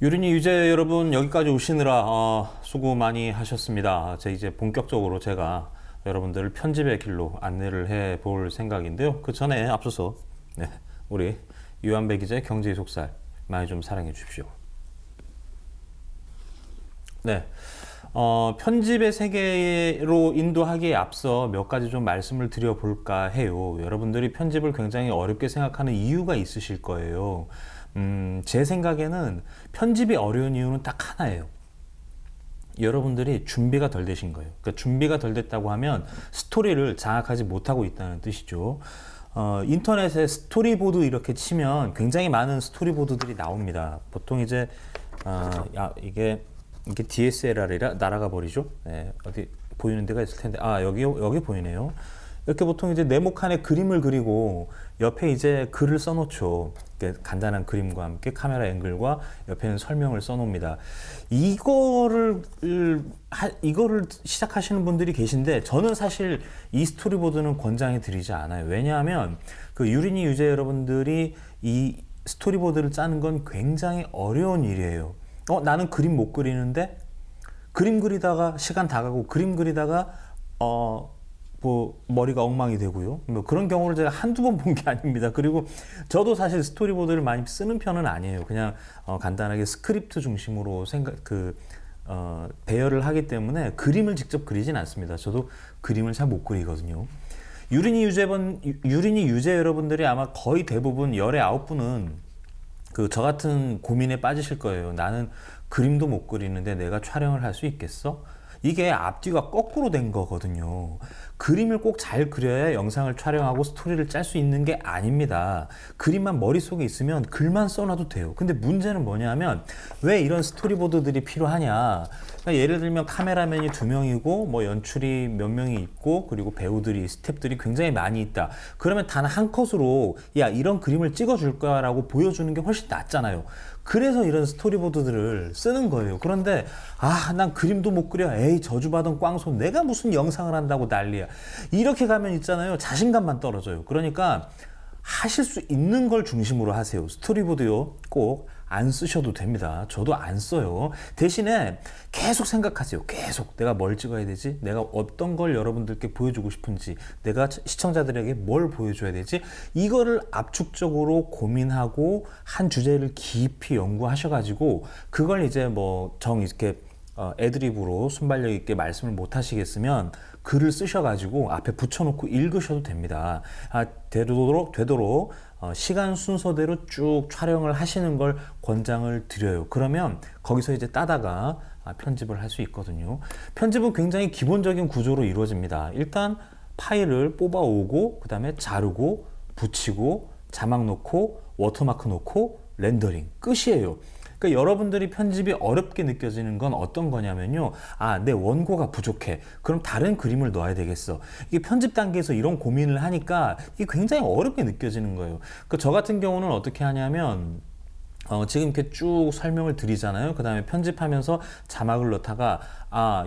유린이 유재 여러분 여기까지 오시느라 수고 많이 하셨습니다. 이제 본격적으로 제가 여러분들을 편집의 길로 안내를 해 볼 생각인데요. 그 전에 앞서서 네, 우리 유한배 기자의 경제의 속살 많이 좀 사랑해 주십시오. 네, 편집의 세계로 인도하기에 앞서 몇 가지 좀 말씀을 드려볼까 해요. 여러분들이 편집을 굉장히 어렵게 생각하는 이유가 있으실 거예요. 제 생각에는 편집이 어려운 이유는 딱 하나예요. 여러분들이 준비가 덜 되신 거예요. 그러니까 준비가 덜 됐다고 하면 스토리를 장악하지 못하고 있다는 뜻이죠. 인터넷에 스토리보드 이렇게 치면 굉장히 많은 스토리보드들이 나옵니다. 보통 이제 이게 DSLR이라 날아가 버리죠. 네, 어디 보이는 데가 있을 텐데 여기 보이네요. 이렇게 보통 이제 네모칸에 그림을 그리고 옆에 이제 글을 써놓죠. 간단한 그림과 함께 카메라 앵글과 옆에는 설명을 써놓습니다. 이거를 시작하시는 분들이 계신데 저는 사실 이 스토리보드는 권장해 드리지 않아요. 왜냐하면 그 유린이 유재 여러분들이 이 스토리보드를 짜는 건 굉장히 어려운 일이에요. 나는 그림 못 그리는데 그림 그리다가 시간 다 가고 그림 그리다가 뭐 머리가 엉망이 되고요. 뭐 그런 경우를 제가 한두 번 본 게 아닙니다. 그리고 저도 사실 스토리보드를 많이 쓰는 편은 아니에요. 그냥 간단하게 스크립트 중심으로 배열을 하기 때문에 그림을 직접 그리진 않습니다. 저도 그림을 잘 못 그리거든요. 유린이 유재 여러분들이 아마 거의 대부분 열의 9분은 저 같은 고민에 빠지실 거예요. 나는 그림도 못 그리는데 내가 촬영을 할 수 있겠어? 이게 앞뒤가 거꾸로 된 거거든요. 그림을 꼭 잘 그려야 영상을 촬영하고 스토리를 짤 수 있는 게 아닙니다. 그림만 머릿속에 있으면 글만 써놔도 돼요. 근데 문제는 뭐냐면 왜 이런 스토리보드들이 필요하냐. 그러니까 예를 들면 카메라맨이 2명이고 뭐 연출이 몇 명이 있고 그리고 배우들이 스태프들이 굉장히 많이 있다. 그러면 단 한 컷으로 야 이런 그림을 찍어줄 거야 라고 보여주는 게 훨씬 낫잖아요. 그래서 이런 스토리보드들을 쓰는 거예요. 그런데 난 그림도 못 그려. 에이 저주받은 꽝손 내가 무슨 영상을 한다고 난리야. 이렇게 가면 있잖아요. 자신감만 떨어져요. 그러니까 하실 수 있는 걸 중심으로 하세요. 스토리보드요 꼭 안 쓰셔도 됩니다. 저도 안 써요. 대신에 계속 생각하세요. 계속 내가 뭘 찍어야 되지? 내가 어떤 걸 여러분들께 보여주고 싶은지, 내가 시청자들에게 뭘 보여줘야 되지? 이거를 압축적으로 고민하고 한 주제를 깊이 연구하셔가지고 그걸 이제 뭐 이렇게 애드립으로 순발력 있게 말씀을 못 하시겠으면 글을 쓰셔가지고 앞에 붙여놓고 읽으셔도 됩니다. 되도록 시간 순서대로 쭉 촬영을 하시는 걸 권장을 드려요. 그러면 거기서 이제 따다가 편집을 할 수 있거든요. 편집은 굉장히 기본적인 구조로 이루어집니다. 일단 파일을 뽑아오고 그 다음에 자르고 붙이고 자막 넣고 워터마크 넣고 렌더링 끝이에요. 그러니까 여러분들이 편집이 어렵게 느껴지는 건 어떤 거냐면요. 내 원고가 부족해. 그럼 다른 그림을 넣어야 되겠어. 이게 편집 단계에서 이런 고민을 하니까 이게 굉장히 어렵게 느껴지는 거예요. 그러니까 저 같은 경우는 어떻게 하냐면 지금 이렇게 쭉 설명을 드리잖아요. 그 다음에 편집하면서 자막을 넣다가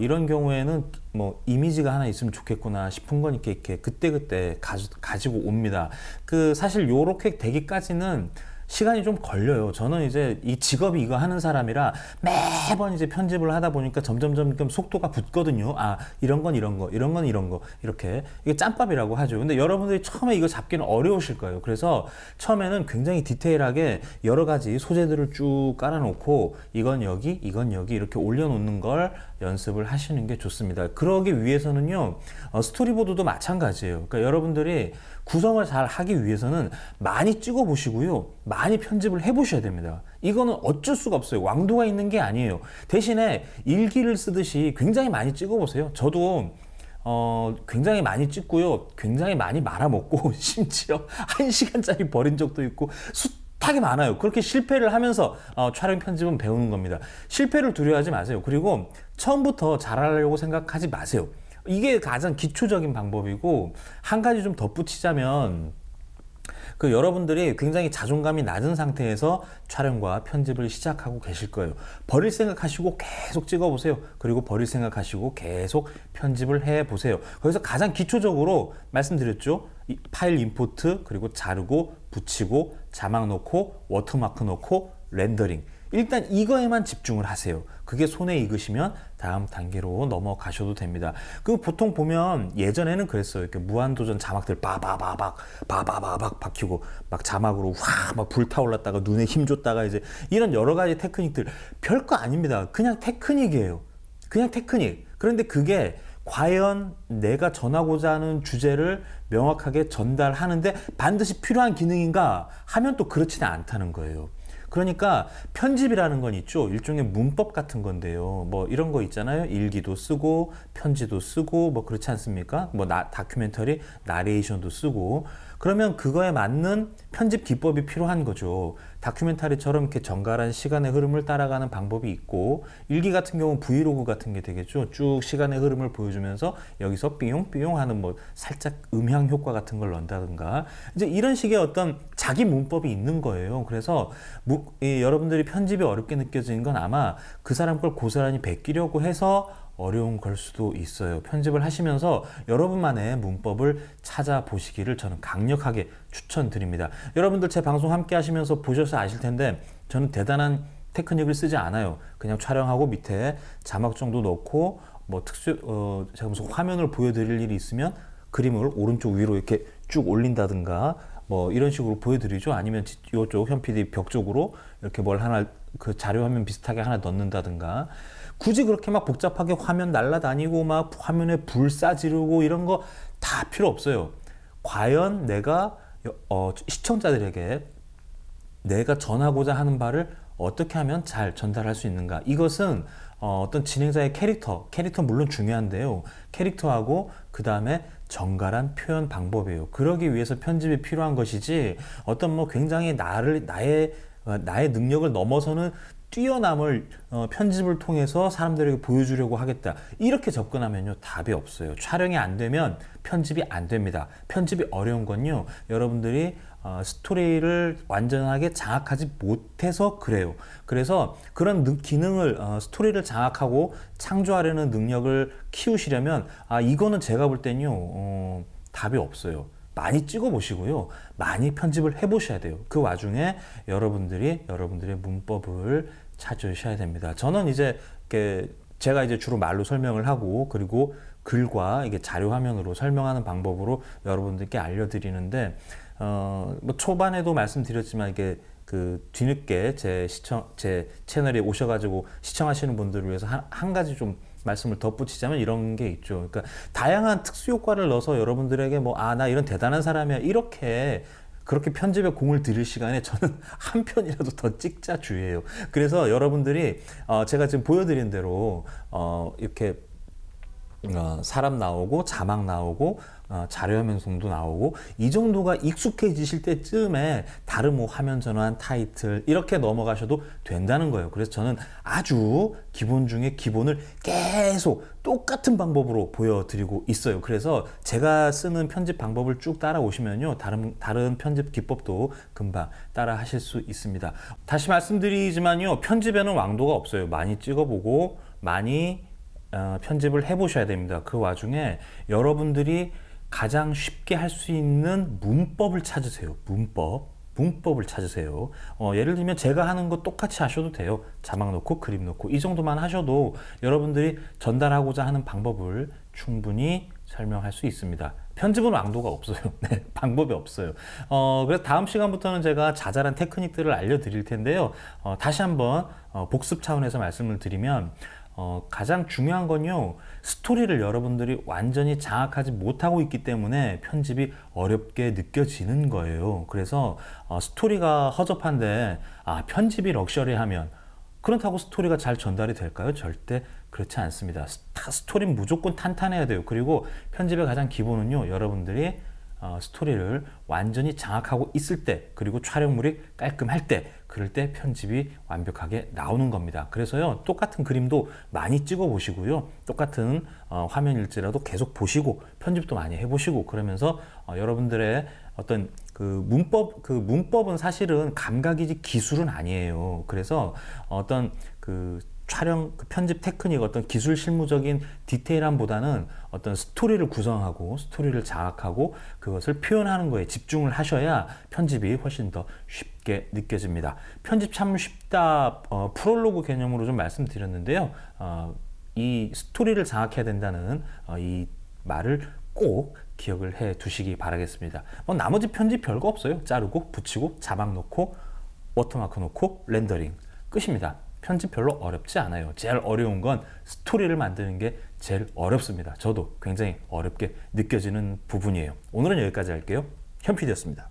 이런 경우에는 뭐 이미지가 하나 있으면 좋겠구나 싶은 건 이렇게 그때그때 가지고 옵니다. 사실 요렇게 되기까지는 시간이 좀 걸려요. 저는 이제 이 직업이 이거 하는 사람이라 매번 이제 편집을 하다 보니까 점점 속도가 붙거든요. 이런 건 이런 거, 이런 건 이런 거, 이렇게. 이게 짬밥이라고 하죠. 근데 여러분들이 처음에 이거 잡기는 어려우실 거예요. 그래서 처음에는 굉장히 디테일하게 여러 가지 소재들을 쭉 깔아놓고 이건 여기 이렇게 올려놓는 걸 연습을 하시는 게 좋습니다. 그러기 위해서는요, 스토리보드도 마찬가지예요. 그러니까 여러분들이 구성을 잘 하기 위해서는 많이 찍어 보시고요, 많이 편집을 해 보셔야 됩니다. 이거는 어쩔 수가 없어요. 왕도가 있는 게 아니에요. 대신에 일기를 쓰듯이 굉장히 많이 찍어 보세요. 저도 굉장히 많이 찍고요, 굉장히 많이 말아먹고 심지어 1시간짜리 버린 적도 있고 숱하게 많아요. 그렇게 실패를 하면서 촬영 편집은 배우는 겁니다. 실패를 두려워하지 마세요. 그리고 처음부터 잘하려고 생각하지 마세요. 이게 가장 기초적인 방법이고, 한 가지 좀 덧붙이자면 여러분들이 굉장히 자존감이 낮은 상태에서 촬영과 편집을 시작하고 계실 거예요. 버릴 생각하시고 계속 찍어보세요. 그리고 버릴 생각하시고 계속 편집을 해보세요. 거기서 가장 기초적으로 말씀드렸죠. 파일 임포트, 그리고 자르고 붙이고 자막 넣고 워터마크 넣고 렌더링, 일단 이거에만 집중을 하세요. 그게 손에 익으시면 다음 단계로 넘어가셔도 됩니다. 그 보통 보면 예전에는 그랬어요. 이렇게 무한도전 자막들 바바바박 박히고 막 자막으로 확 막 불타올랐다가 눈에 힘 줬다가 이제 이런 여러 가지 테크닉들 별거 아닙니다. 그냥 테크닉이에요. 그냥 테크닉. 그런데 그게 과연 내가 전하고자 하는 주제를 명확하게 전달하는데 반드시 필요한 기능인가 하면 또 그렇지는 않다는 거예요. 그러니까 편집이라는 건 있죠. 일종의 문법 같은 건데요. 뭐 이런 거 있잖아요. 일기도 쓰고 편지도 쓰고 뭐 그렇지 않습니까? 뭐 다큐멘터리 나레이션도 쓰고 그러면 그거에 맞는 편집 기법이 필요한 거죠. 다큐멘터리처럼 이렇게 정갈한 시간의 흐름을 따라가는 방법이 있고 일기 같은 경우는 브이로그 같은 게 되겠죠. 쭉 시간의 흐름을 보여주면서 여기서 삐용삐용 하는 뭐 살짝 음향 효과 같은 걸 넣는다든가 이제 이런 식의 어떤 자기 문법이 있는 거예요. 그래서 여러분들이 편집이 어렵게 느껴지는 건 아마 그 사람 걸 고스란히 베끼려고 해서 어려운 걸 수도 있어요. 편집을 하시면서 여러분만의 문법을 찾아보시기를 저는 강력하게 추천드립니다. 여러분들 제 방송 함께 하시면서 보셔서 아실 텐데 저는 대단한 테크닉을 쓰지 않아요. 그냥 촬영하고 밑에 자막 정도 넣고 뭐 제가 무슨 화면을 보여드릴 일이 있으면 그림을 오른쪽 위로 이렇게 쭉 올린다든가 뭐 이런 식으로 보여드리죠. 아니면 이쪽 현 PD 벽 쪽으로 이렇게 뭘 하나 그 자료 화면 비슷하게 하나 넣는다든가 굳이 그렇게 막 복잡하게 화면 날라다니고 막 화면에 불 쏴지르고 이런 거 다 필요 없어요. 과연 내가 시청자들에게 내가 전하고자 하는 바를 어떻게 하면 잘 전달할 수 있는가. 이것은 어떤 진행자의 캐릭터 물론 중요한데요. 캐릭터하고 그 다음에 정갈한 표현 방법이에요. 그러기 위해서 편집이 필요한 것이지 어떤 뭐 굉장히 나의 능력을 넘어서는 뛰어남을 편집을 통해서 사람들에게 보여주려고 하겠다. 이렇게 접근하면요 답이 없어요. 촬영이 안 되면 편집이 안 됩니다. 편집이 어려운 건요 여러분들이 스토리를 완전하게 장악하지 못해서 그래요. 그래서 그런 기능을 스토리를 장악하고 창조하려는 능력을 키우시려면 이거는 제가 볼 땐요 답이 없어요. 많이 찍어 보시고요. 많이 편집을 해 보셔야 돼요. 그 와중에 여러분들의 문법을 찾으셔야 됩니다. 저는 이제 제가 이제 주로 말로 설명을 하고 그리고 글과 이게 자료 화면으로 설명하는 방법으로 여러분들께 알려드리는데 뭐 초반에도 말씀드렸지만 이게 그 뒤늦게 제 채널에 오셔가지고 시청하시는 분들을 위해서 한 가지 좀 말씀을 덧붙이자면 이런 게 있죠. 그러니까 다양한 특수 효과를 넣어서 여러분들에게 뭐 나 이런 대단한 사람이야 그렇게 편집에 공을 들일 시간에 저는 한 편이라도 더 찍자 주의예요. 그래서 여러분들이 제가 지금 보여드린 대로 이렇게 사람 나오고 자막 나오고 자료화면송도 나오고 이 정도가 익숙해지실 때쯤에 다른 뭐 화면 전환 타이틀 이렇게 넘어가셔도 된다는 거예요. 그래서 저는 아주 기본 중에 기본을 계속 똑같은 방법으로 보여드리고 있어요. 그래서 제가 쓰는 편집 방법을 쭉 따라오시면요 다른 편집 기법도 금방 따라 하실 수 있습니다. 다시 말씀드리지만요 편집에는 왕도가 없어요. 많이 찍어보고 많이 편집을 해 보셔야 됩니다. 그 와중에 여러분들이 가장 쉽게 할 수 있는 문법을 찾으세요. 문법을 찾으세요. 예를 들면 제가 하는 거 똑같이 하셔도 돼요. 자막 넣고 그림 넣고 이 정도만 하셔도 여러분들이 전달하고자 하는 방법을 충분히 설명할 수 있습니다. 편집은 왕도가 없어요. 네, 방법이 없어요. 그래서 다음 시간부터는 제가 자잘한 테크닉들을 알려드릴 텐데요. 다시 한번 복습 차원에서 말씀을 드리면 가장 중요한 건요 스토리를 여러분들이 완전히 장악하지 못하고 있기 때문에 편집이 어렵게 느껴지는 거예요. 그래서 스토리가 허접한데 편집이 럭셔리하면 그렇다고 스토리가 잘 전달이 될까요? 절대 그렇지 않습니다. 스토리는 무조건 탄탄해야 돼요. 그리고 편집의 가장 기본은요 여러분들이 스토리를 완전히 장악하고 있을 때 그리고 촬영물이 깔끔할 때 그럴 때 편집이 완벽하게 나오는 겁니다. 그래서요 똑같은 그림도 많이 찍어 보시고요 똑같은 화면일지라도 계속 보시고 편집도 많이 해보시고 그러면서 여러분들의 어떤 그 문법은 사실은 감각이지 기술은 아니에요. 그래서 어떤 그 촬영 그 편집 테크닉 어떤 기술 실무적인 디테일함보다는 어떤 스토리를 구성하고 스토리를 자학하고 그것을 표현하는 거에 집중을 하셔야 편집이 훨씬 더 쉽게 느껴집니다. 편집 참 쉽다 프롤로그 개념으로 좀 말씀드렸는데요. 이 스토리를 장악해야 된다는 이 말을 꼭 기억을 해 두시기 바라겠습니다. 뭐 나머지 편집 별거 없어요. 자르고 붙이고 자막 넣고 워터마크 넣고 렌더링 끝입니다. 편집 별로 어렵지 않아요. 제일 어려운 건 스토리를 만드는 게 제일 어렵습니다. 저도 굉장히 어렵게 느껴지는 부분이에요. 오늘은 여기까지 할게요. 현PD였습니다.